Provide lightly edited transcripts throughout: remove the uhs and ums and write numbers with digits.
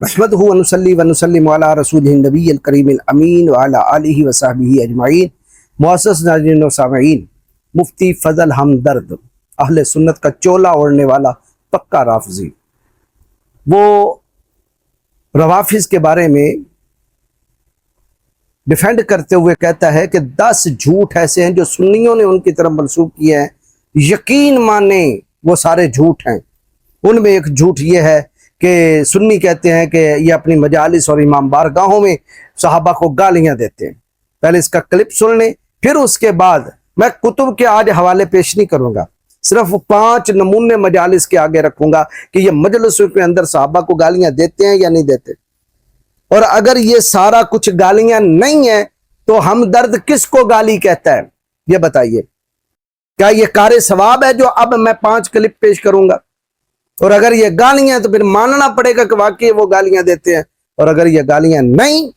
नहमदुहु व नुसल्ली व नुसल्लिमु अला रसूलिहिन नबिय्यिल करीमिल अमीन व अला आलिहि व सहबिही अजमाइन। मुअज़्ज़ज़ नाज़रीन व सामईन, मुफ्ती फजल हमदर्द अहले सुन्नत का चोला ओढ़ने वाला पक्का राफजी, वो रवाफिज के बारे में डिफेंड करते हुए कहता है कि 10 झूठ ऐसे हैं जो सुन्नियों ने उनकी तरफ मंसूब किए हैं, यकीन माने वो सारे झूठ हैं। उनमें एक झूठ ये है कि सुन्नी कहते हैं कि ये अपनी मजालिस और इमाम बारगाहों में सहाबा को गालियां देते हैं। पहले इसका क्लिप सुन लें, फिर उसके बाद मैं कुतुब के आज हवाले पेश नहीं करूंगा, सिर्फ 5 नमूने मजालिस के आगे रखूंगा कि ये मजलिसों के अंदर सहाबा को गालियां देते हैं या नहीं देते। और अगर ये सारा कुछ गालियां नहीं है तो हमदर्द किसको गाली कहता है, ये बताइए। क्या ये कारे सवाब है जो अब मैं 5 क्लिप पेश करूंगा? और अगर ये गालियां तो फिर मानना पड़ेगा कि वाकई वो गालियां देते हैं। और अगर ये गालियां नहीं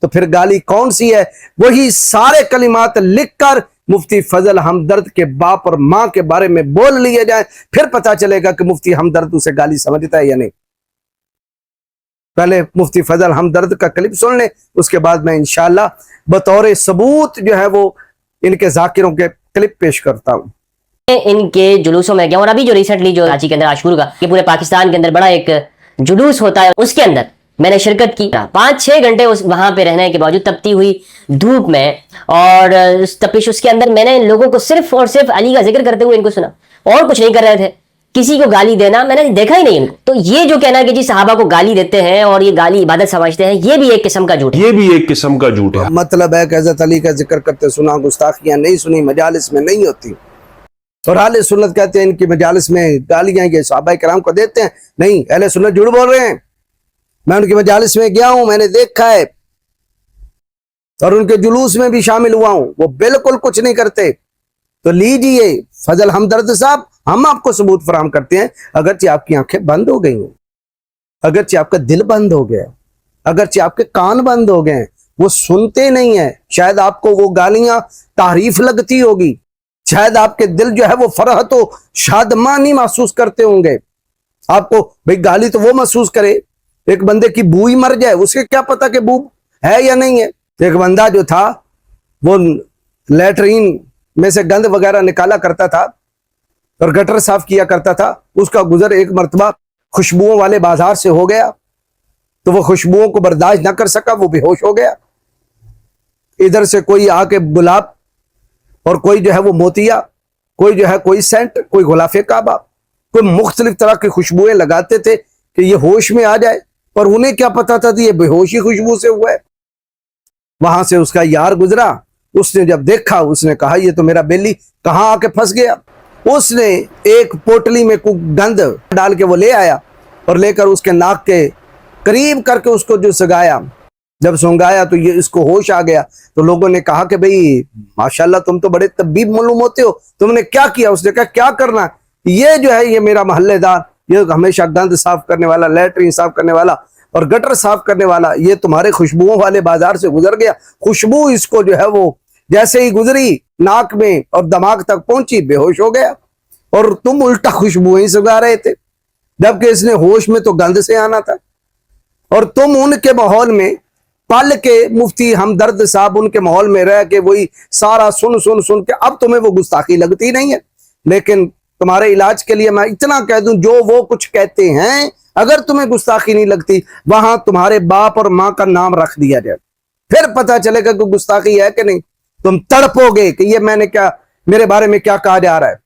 तो फिर गाली कौन सी है? वही सारे कलिमात लिखकर मुफ्ती फजल हमदर्द के बाप और मां के बारे में बोल लिए जाए, फिर पता चलेगा कि मुफ्ती हमदर्द उसे गाली समझता है या नहीं। पहले मुफ्ती फजल हमदर्द का क्लिप सुन ले, उसके बाद मैं इंशाअल्लाह बतौर सबूत जो है वो इनके जाकिरों के क्लिप पेश करता हूं। इनके जुलूसों में गया, और अभी जो रिसेंटली जो कराची के अंदर आशूर का ये पूरे पाकिस्तान के अंदर बड़ा एक जुलूस होता है, उसके अंदर मैंने शिरकत की। 5-6 घंटे उस वहां पे रहने के बावजूद तपती हुई धूप में और उस तपिश उसके अंदर मैंने इन लोगों को सिर्फ और सिर्फ अली का जिक्र करते हुए इनको सुना, और कुछ नहीं कर रहे थे। किसी को गाली देना मैंने देखा ही नहीं इनको। तो ये जो कहना है कि जी सहाबा को गाली देते हैं और ये गाली इबादत समझते हैं, ये भी एक किस्म का झूठ है। ये भी एक किस्म का झूठ है। मतलब है कि हज़रत अली का जिक्र करते सुना, गुस्ताखियां नहीं सुनी, मजालिस में नहीं होती। और अहले सुन्नत कहते हैं इनकी मजालिस में गालियां ये सहाबा किराम को देते हैं। नहीं, अहले सुन्नत झूठ बोल रहे हैं। मैं उनकी मजालिस में गया हूं, मैंने देखा है और उनके जुलूस में भी शामिल हुआ हूं, वो बिल्कुल कुछ नहीं करते। तो लीजिए फजल हमदर्द साहब, हम आपको सबूत फराहम करते हैं। अगरचे आपकी आंखें बंद हो गई हैं, अगरचे आपका दिल बंद हो गया, अगरचे आपके कान बंद हो गए, वो सुनते नहीं है। शायद आपको वो गालियां तारीफ लगती होगी, शायद आपके दिल जो है वो फरहत हो शादमानी महसूस करते होंगे। आपको भाई गाली तो वो महसूस करे, एक बंदे की बू ही मर जाए, उसके क्या पता कि बू है या नहीं है। एक बंदा जो था वो लैट्रीन में से गंद वगैरह निकाला करता था और गटर साफ किया करता था। उसका गुजर एक मर्तबा खुशबुओं वाले बाजार से हो गया, तो वो खुशबुओं को बर्दाश्त ना कर सका, वो बेहोश हो गया। इधर से कोई आके गुलाब और कोई जो है वो मोतिया, कोई जो है कोई सेंट, कोई गुलाफे काबा, कोई मुख्तलिफ तरह की खुशबुएं लगाते थे कि ये होश में आ जाए, पर उन्हें क्या पता था कि ये बेहोशी खुशबू से हुआ है। वहां से उसका यार गुजरा, उसने जब देखा उसने कहा ये तो मेरा बेली कहाँ आके फंस गया। उसने एक पोटली में गंद डाल के वो ले आया और लेकर उसके नाक के करीब करके उसको जो सगाया, जब सुंगाया तो ये इसको होश आ गया। तो लोगों ने कहा कि भाई माशाल्लाह तुम तो बड़े तबीब मालूम होते हो, तुमने क्या किया? उसने कहा क्या करना, ये जो है ये मेरा मोहल्लेदार, ये हमेशा गंद साफ करने वाला, लैट्रिन साफ करने वाला और गटर साफ करने वाला, ये तुम्हारे खुशबुओं वाले बाजार से गुजर गया। खुशबू इसको जो है वो जैसे ही गुजरी नाक में और दिमाग तक पहुंची, बेहोश हो गया। और तुम उल्टा खुशबुएं सुगा रहे थे, जबकि इसने होश में तो गंद से आना था। और तुम उनके माहौल में पल के मुफ्ती हमदर्द साहब उनके माहौल में रह के वही सारा सुन सुन सुन के अब तुम्हें वो गुस्ताखी लगती नहीं है। लेकिन तुम्हारे इलाज के लिए मैं इतना कह दूं, जो वो कुछ कहते हैं अगर तुम्हें गुस्ताखी नहीं लगती, वहां तुम्हारे बाप और मां का नाम रख दिया जाए, फिर पता चलेगा कि गुस्ताखी है कि नहीं। तुम तड़पोगे कि ये मैंने क्या, मेरे बारे में क्या कहा जा रहा है।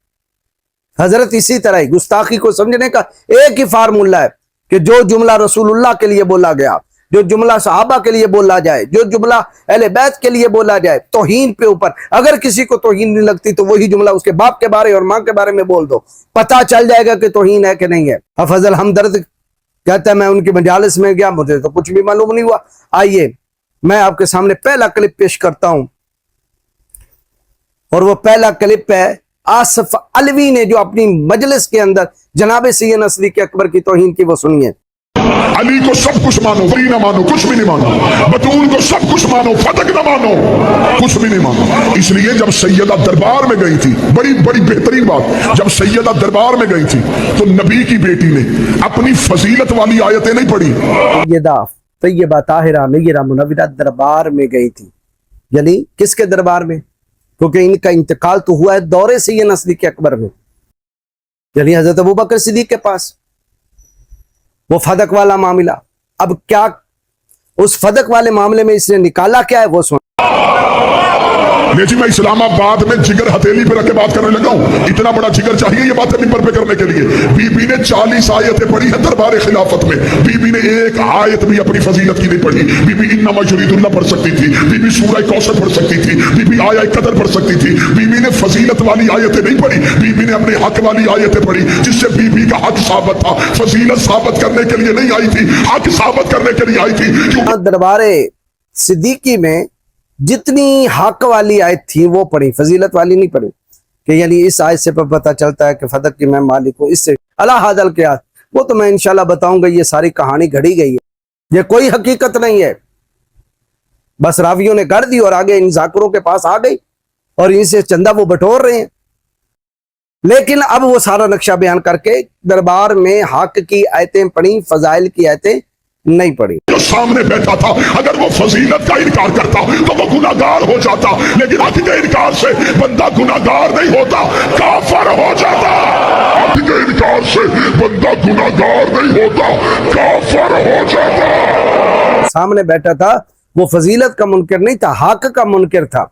हजरत इसी तरह ही गुस्ताखी को समझने का एक ही फार्मूला है कि जो जुमला रसूलुल्लाह के लिए बोला गया, जो जुमला सहाबा के लिए बोला जाए, जो जुमला अहले बैत के लिए बोला जाए, तौहीन पे ऊपर अगर किसी को तौहीन नहीं लगती तो वही जुमला उसके बाप के बारे और मां के बारे में बोल दो, पता चल जाएगा कि तौहीन है कि नहीं है। फजल हमदर्द कहता है मैं उनकी मजालिस में गया, मुझे तो कुछ भी मालूम नहीं हुआ। आइए मैं आपके सामने पहला क्लिप पेश करता हूं, और वो पहला क्लिप है आसिफ अलवी ने जो अपनी मजलिस के अंदर जनाब सैयद नसरी के अकबर की तौहीन की, वो सुनिए। अली को सब कुछ मानो, वली ना मानो, कुछ भी नहीं मानो। बतूल को सब कुछ मानो, फतक ना मानो, कुछ भी नहीं मानो। इसलिए जब सैयदा दरबार में गई थी, बड़ी बड़ी बेहतरीन बात, जब सैयदा दरबार में गई थी तो नबी की बेटी ने अपनी फजीलत वाली आयतें नहीं पढ़ी। सैयदा तैयबा ताहिरा नय्यरा मुनव्वरा दरबार में गई थी, यानी किसके दरबार में? क्योंकि इनका इंतकाल तो हुआ है दौरे सैयदना सिद्दीक़ अकबर में, यानी हजरत अबू बकर सिद्दीक़ के पास, वो फदक वाला मामला। अब क्या उस फदक वाले मामले में इसने निकाला क्या है वो सुन। लेकिन मैं इस्लामाबाद में जिगर हथेली पे रख के बात करने लगा हूं। इतना बड़ा जिगर चाहिए ये बातें मिंबर पे करने के लिए। बीबी ने 40 आयतें पढ़ी है दरबार खिलाफत में, बीबी ने एक आयत भी अपनी फजीलत की नहीं पढ़ी। बीबी इन्नमा युरीदुल्लाह पढ़ सकती थी, बीबी सूरह कौसर पढ़ सकती थी, बीबी आया कदर पढ़ सकती थी। बीबी ने फजीलत वाली आयतें नहीं पढ़ी, बीबी ने अपने हक वाली आयतें पढ़ी, जिससे बीबी का हक साबित था। फजीलत साबित करने के लिए नहीं आई थी, हक साबित करने के लिए आई थी। दरबार सिद्दीकी में जितनी हक वाली आयत थी वो पढ़ी, फजीलत वाली नहीं पढ़ी। कि यानी इस आयत से पता चलता है कि फदक की मैं मालिक हूँ, इससे अला हादल क्या, वो तो मैं इंशाल्लाह बताऊंगा। ये सारी कहानी घड़ी गई है, ये कोई हकीकत नहीं है, बस रावियों ने गढ़ दी और आगे इन जाकिरों के पास आ गई और इनसे चंदा वो बटोर रहे हैं। लेकिन अब वो सारा नक्शा बयान करके दरबार में हक की आयतें पढ़ी, फजाइल की आयतें नहीं पढ़ी। जो सामने बैठा था अगर वो फजीलत का इनकार करता तो वो गुनाहगार हो जाता, लेकिन हक के इनकार से बंदा गुनाहगार नहीं होता, काफिर हो जाता। हक के इनकार से बंदा गुनाहगार नहीं होता, काफिर हो जाता। सामने बैठा था वो फजीलत का मुनकर नहीं था, हक का मुनकर था।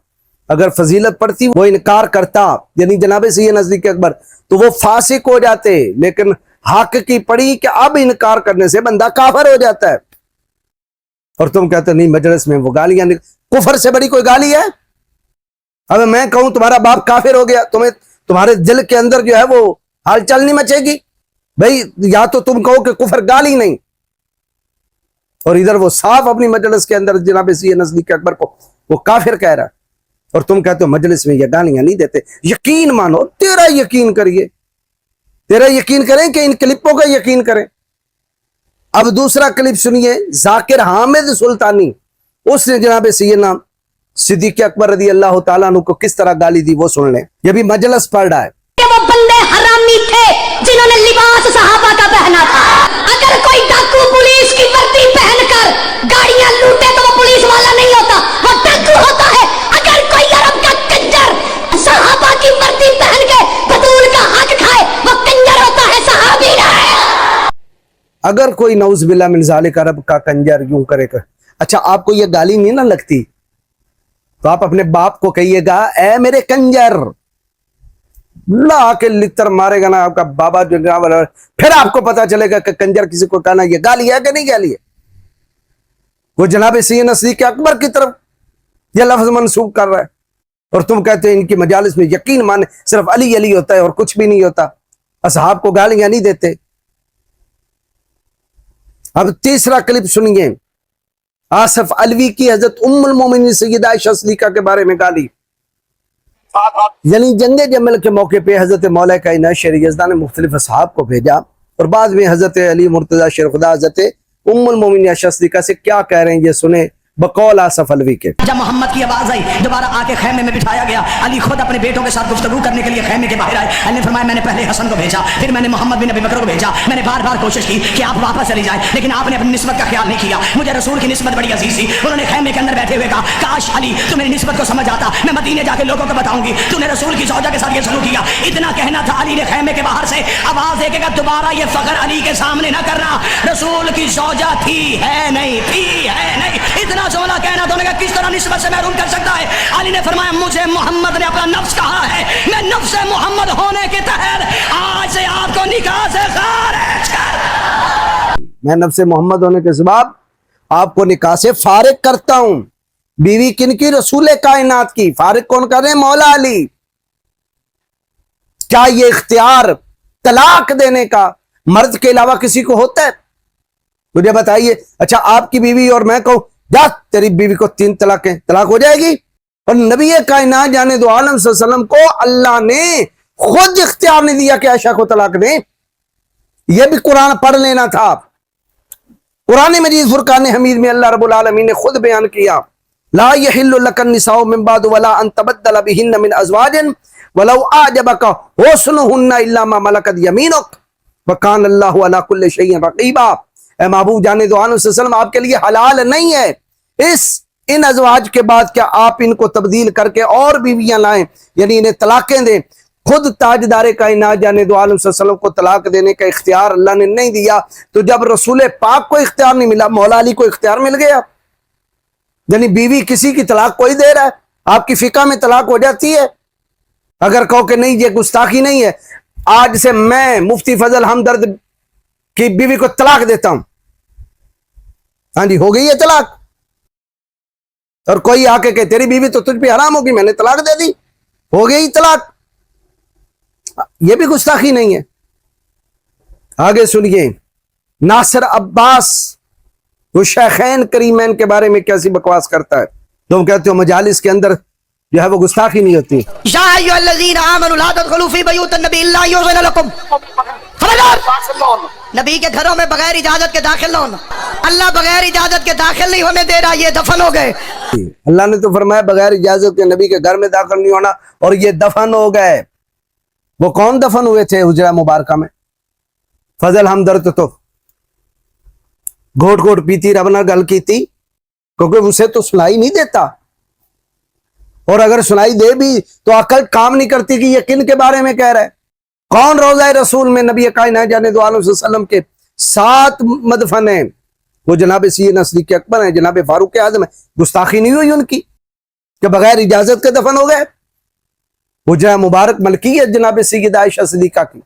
अगर फजीलत पढ़ती वो इनकार करता, यानी जनाब सैयदना सिद्दीक़ अकबर, तो वो फासिक हो जाते। लेकिन हक की पढ़ी कि अब इनकार करने से बंदा काफिर हो जाता है। और तुम कहते नहीं मजलिस में वो गालियां, कुफर से बड़ी कोई गाली है? अब मैं कहूं तुम्हारा बाप काफिर हो गया, तुम्हें तुम्हारे दिल के अंदर जो है वो हलचल नहीं मचेगी भाई? या तो तुम कहो कि कुफर गाली नहीं, और इधर वो साफ अपनी मजलिस के अंदर जनाब सैयदना सिद्दीक़ अकबर को वो काफिर कह रहा है, और तुम कहते हो मजलिस में ये गालियां नहीं देते। यकीन मानो, तेरा यकीन करिए, तेरा यकीन करें कि इन क्लिपों का यकीन करें। अब दूसरा क्लिप सुनिए, जाकिर हामिद सुल्तानी, उसने जनाब सैयदना सिद्दीक़ अकबर रज़ी अल्लाह तआला अन्हु को किस तरह गाली दी वो सुन लें। ये भी मजलिस पढ़ रहा है। वो बंदे हरामी थे जिन्होंने लिबास सहाबा का पहना था। अगर कोई डाकू पुलिस की वर्दी पहनकर गाड़ियां लूटे तो वो पुलिस वाला नहीं होता, वो डाकू होता है। अगर कोई अरब का कंजर सहाबा की वर्दी पहन के बतूल का हक खाए वो कंजर होता है, सहाबी नहीं। अगर कोई नऊज़ बिल्लाह मिन ज़ालिक अरब का कंजर यूं करेगा, अच्छा आपको ये गाली नहीं ना लगती तो आप अपने बाप को कहिएगा ए मेरे कंजर, ला के लितर मारेगा ना आपका बाबा जो, फिर आपको पता चलेगा कि कंजर किसी को कहना ये गाली है कि नहीं गाली है। वो जनाब सैयदना सिद्दीक़ अकबर की तरफ यह लफ्ज मंसूब कर रहा है, और तुम कहते हैं इनकी मजालिस में यकीन माने सिर्फ अली अली होता है और कुछ भी नहीं होता, असहाब को गालियां नहीं देते। अब तीसरा क्लिप सुनिए, आसफ अलवी की हजरत उम्मुल मोमिनीन सैयदा आयशा सिद्दीक़ा के बारे में गाली। यानी जंगे जमल के मौके पे हजरत मौला कायनात शेर यज़दा ने मुख्तलिफ असहाब को भेजा, और बाद में हजरत अली मुर्तजा शेर खुदा हजरत उम्मुल मोमिनीन आयशा सिद्दीक़ा से क्या कह रहे हैं ये सुने बकौल आसफ अलवी के। जब मोहम्मद की आवाज आई, दोबारा आके खैमे में बिठाया गया। अली खुद अपने बेटों के साथ गुफ्तगू करने के लिए खैमे के बाहर आए। अली ने फरमाया मैंने पहले हसन को भेजा, फिर मैंने मोहम्मद बिन अबी बकर को भेजा। मैंने बार बार कोशिश की कि आप वापस चली जाए, लेकिन आपने अपनी निस्बत का ख्याल नहीं किया। मुझे रसूल की निस्बत बड़ी अजीज थी। उन्होंने खैमे के अंदर बैठे हुए कहा काश अली तू मेरी निस्बत को समझ आता, मैं मदीने जाके लोगों को बताऊंगी तूने रसूल की ज़ौजा के साथ ये सलूक किया। इतना कहना था, अली ने खैमे के बाहर से आवाज देगा दोबारा ये फख्र अली के सामने ना करना, रसूल की ज़ौजा थी है नहीं, थी है नहीं, इतना जोला कहना तो किस तरह निस्बत से महरूम कर सकता है। अली ने फरमाया मुझे मोहम्मद ने अपना नफ्स कहा है, मैं नफ्स मोहम्मद होने के तहत आज से आपको निकाह से खारिज कर, मैं नफ्स मोहम्मद होने के सबब आपको निकाह से फारिग करता हूं। बीवी किनकी? रसूल कायनात की। फारिग कौन कर रहे हैं? मौला अली। क्या ये इख्तियार तलाक देने का मर्द के अलावा किसी को होता है? मुझे बताइए। अच्छा आपकी बीवी और मैं कहूं जा तेरी बीवी को 3 तलाकें, तलाक हो जाएगी? और नबी कायनात जाने दो आलम सल्लल्लाहु अलैहि वसल्लम को अल्लाह ने खुद इख्तियार नहीं दिया कि आयशा को तलाक दें। यह भी कुरान पढ़ लेना था। कुरान मजीद फुरकान हमीद में अल्लाह रब्बुल आलमीन ने खुद बयान किया, ला यहिल्लु लकन निसाउ मिन बाद वला अन तबद्दल बिहिन्न मिन अज़वाजिन वलौ आजबका हुस्नुहुन्ना इल्ला मा मलकत यमीनुक व कान अल्लाहु अला कुल्लि शैइन रक़ीबा। ए महबूब जाने दो आन सल्लम, आपके लिए हलाल नहीं है इन अज़वाज के बाद क्या आप इनको तब्दील करके और बीवियां लाएं, यानी इन्हें तलाकें दें। खुद ताजदारे कायनात जाने दो आलम सल्लल्लाहु को तलाक देने का इख्तियार अल्लाह ने नहीं दिया, तो जब रसूल पाक को इख्तियार नहीं मिला, मौला अली को इख्तियार मिल गया। यानी बीवी किसी की तलाक कोई दे रहा है, आपकी फिका में तलाक हो जाती है। अगर कहो कि नहीं ये गुस्ताखी नहीं है, आज से मैं मुफ्ती फजल हमदर्द की बीवी को तलाक देता हूं, हाँ जी हो गई है तलाक। और कोई आके कहे तेरी बीवी तो तुझ पे हराम होगी, मैंने तलाक दे दी, हो गई तलाक, ये भी गुस्ताखी नहीं है। आगे सुनिए, नासिर अब्बास वो शेखैन करीमैन के बारे में कैसी बकवास करता है। तुम कहते हो मजालिस के अंदर जो है वो गुस्ताखी नहीं होती। या अय्युहल्लज़ीना आमनू ला तदखुलू फी बुयूतिन नबी इल्ला युज़िन लकुम। खबरदार, नबी के घरों में बगैर इजाजत के दाखिल न होना। अल्लाह बगैर इजाजत के दाखिल नहीं होने दे रहा, ये दफन हो गए। अल्लाह ने तो फरमाया बगैर इजाजत के नबी के घर में दाखिल नहीं होना, और ये दफन हो गए। वो कौन दफन हुए थे हुजरा मुबारका में? फजल हमदर्द तो घोट घोट पीती रब नाल गल कीती, क्योंकि उसे तो सुनाई नहीं देता, और अगर सुनाई दे भी तो अकल काम नहीं करती कि ये किन के बारे में कह रहा है। कौन रोज़ा रसूल में नबी कायनात जाने दो आलम सल्लम के 7 मदफन हैं, वो जनाब सैयदना सिद्दीक़ अकबर हैं, जनाब फारूक आज़म है। गुस्ताखी नहीं हुई उनकी कि बगैर इजाजत के दफन हो गए। वो जनाब मुबारक मलकी है जनाब सैयदा आयशा सिद्दीक़ा की,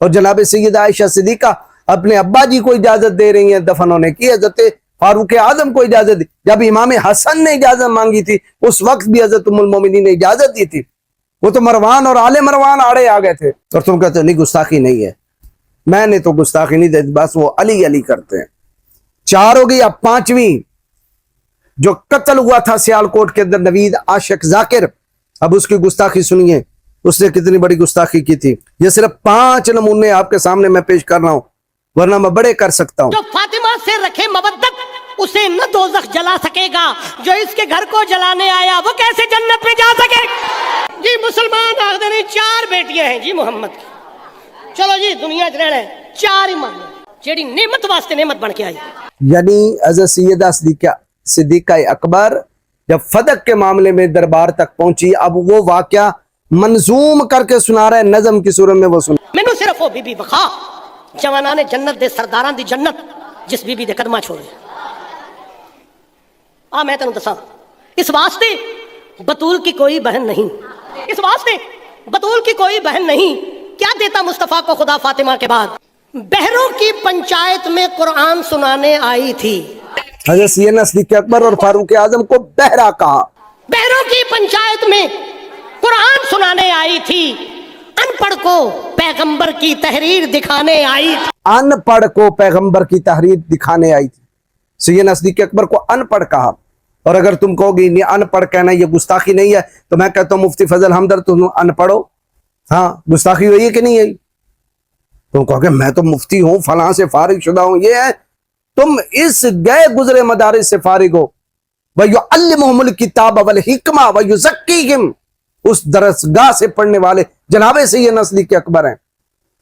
और जनाब सैयदा आयशा सिद्दीक़ा अपने अब्बा जी को इजाजत दे रही हैं दफन होने की। हज़रत फारूक आज़म को इजाजत दी, जब इमाम हसन ने इजाजत मांगी थी उस वक्त भी हज़रत उम्मुल मोमिनीन ने इजाजत दी थी। वो तो मरवान और आले मरवान आड़े आ गए थे, और तुम कहते हो नहीं गुस्ताखी नहीं है। मैंने तो गुस्ताखी नहीं दी, बस वो अली अली करते हैं। 4 हो गई, अब 5वीं, जो कत्ल हुआ था सियालकोट के अंदर नवीद आशिक जाकिर। अब उसकी गुस्ताखी सुनिए, उसने कितनी बड़ी गुस्ताखी की थी। ये सिर्फ 5 नमूने आपके सामने मैं पेश कर रहा हूं, वरना मैं बड़े कर सकता हूं। जो फातिमा से रखे मवद्दत उसे न दोज़ख जला सकेगा, जो इसके घर को जलाने आया वो कैसे जन्नत में जा सकेगा। जी मुसलमान आखदे नहीं 4 बेटियां हैं जी मोहम्मद की, चलो जी दुनिया च रहना 4 ही मान लो, जेड़ी नेमत वास्ते नेमत बन के आई। यानी हज़रत सैयदा सिद्दीक़ा अकबर जब फदक के मामले में दरबार तक पहुंची, अब वो वाकया मंजूम करके सुना रहे, नज़म की सूरत में वो सुन। मैनू सिर्फ वो बीबी बखा जवाना ने जन्नत दे सरदारां दी जन्नत जिस बीबी दे कदमा छोड़े। मैं तेन दसा, इस वास्ते बतूल की कोई बहन नहीं, इस वास्ते बतूल की कोई बहन नहीं, क्या देता मुस्तफा को खुदा फातिमा के बाद। बहरों की पंचायत में कुरान सुनाने आई थी। हज़रत सैयदना सिद्दीक़ अकबर और फारूक आज़म को बहरा कहा। बहरों की पंचायत में कुरान सुनाने आई थी, अनपढ़ को पैगंबर की तहरीर दिखाने आई थी। अनपढ़ को पैगंबर की तहरीर दिखाने आई थी। सैयदना सिद्दीक़ अकबर को अनपढ़ कहा, और अगर तुम कहोगे नहीं अनपढ़ कहना ये गुस्ताखी नहीं है, तो मैं कहता हूं मुफ्ती फजल हमदर्द तुम अनपढ़ हो। हाँ, गुस्ताखी हुई है कि नहीं है? तुम कहोगे मैं तो मुफ्ती हूं, फलां से फारिग शुदा हूं, ये है। तुम इस गए गुजरे मदारिस से फारिग हो। वयुअल्लिमुहुमुल किताब वल हिकमा वयुज़क्कीहिम, उस दरसगाह से पढ़ने वाले जनाब सैयदना सिद्दीक़ अकबर हैं।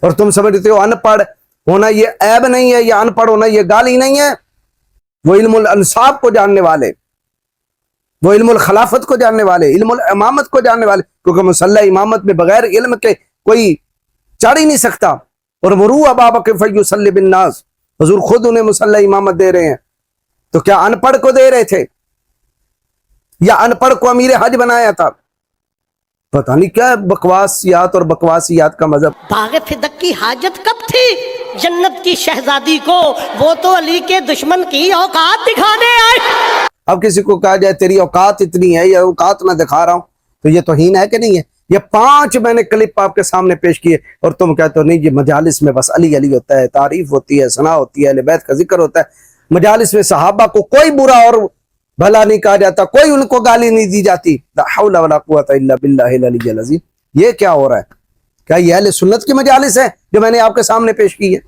और तुम समझते हो अनपढ़ होना ये ऐब नहीं है, या अनपढ़ होना ये गाली नहीं है। वो इल्मुल अंसाब को जानने वाले, वो इल्मुल खिलाफत को जानने वाले, इल्मुल इमामत को जानने वाले, क्योंकि मुसल्ला इमामत में बगैर इल्म के कोई चढ़ ही नहीं सकता। और मुरू अबा बकर फयुसल्ली बिन्नास, हुजूर खुद उन्हें मुसल्ला इमामत दे रहे हैं, तो क्या अनपढ़ को दे रहे थे, या अनपढ़ को अमीर हज बनाया था? पता नहीं क्या बकवासियात और बकवासियात का मजहब। बाग़ फिदक की हाजत कब थी जन्नत की शहजादी को, वो तो अली के दुश्मन की औकात दिखाने आए। अब किसी को कहा जाए तेरी औकात इतनी है, या औकात मैं दिखा रहा हूं, तो ये तौहीन है कि नहीं है? ये 5 मैंने क्लिप आपके सामने पेश किए, और तुम कहते हो नहीं ये मजालिस में बस अली अली होता है, तारीफ होती है, सना होती है, अहले बैत का जिक्र होता है। मजालिस में सहाबा को कोई बुरा और भला नहीं कहा जाता, कोई उनको गाली नहीं दी जाती। ला हौला वला कुव्वता इल्ला बिल्लाहिल अलिय्यिल अज़ीम। ये क्या हो रहा है? क्या ये अहले सुन्नत की मजालिस है जो मैंने आपके सामने पेश की है,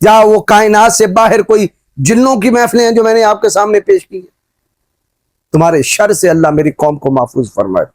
या वो कायनात से बाहर कोई जिन्नों की महफिलें हैं जो मैंने आपके सामने पेश की हैं। तुम्हारे शर से अल्लाह मेरी कौम को महफूज फरमाए।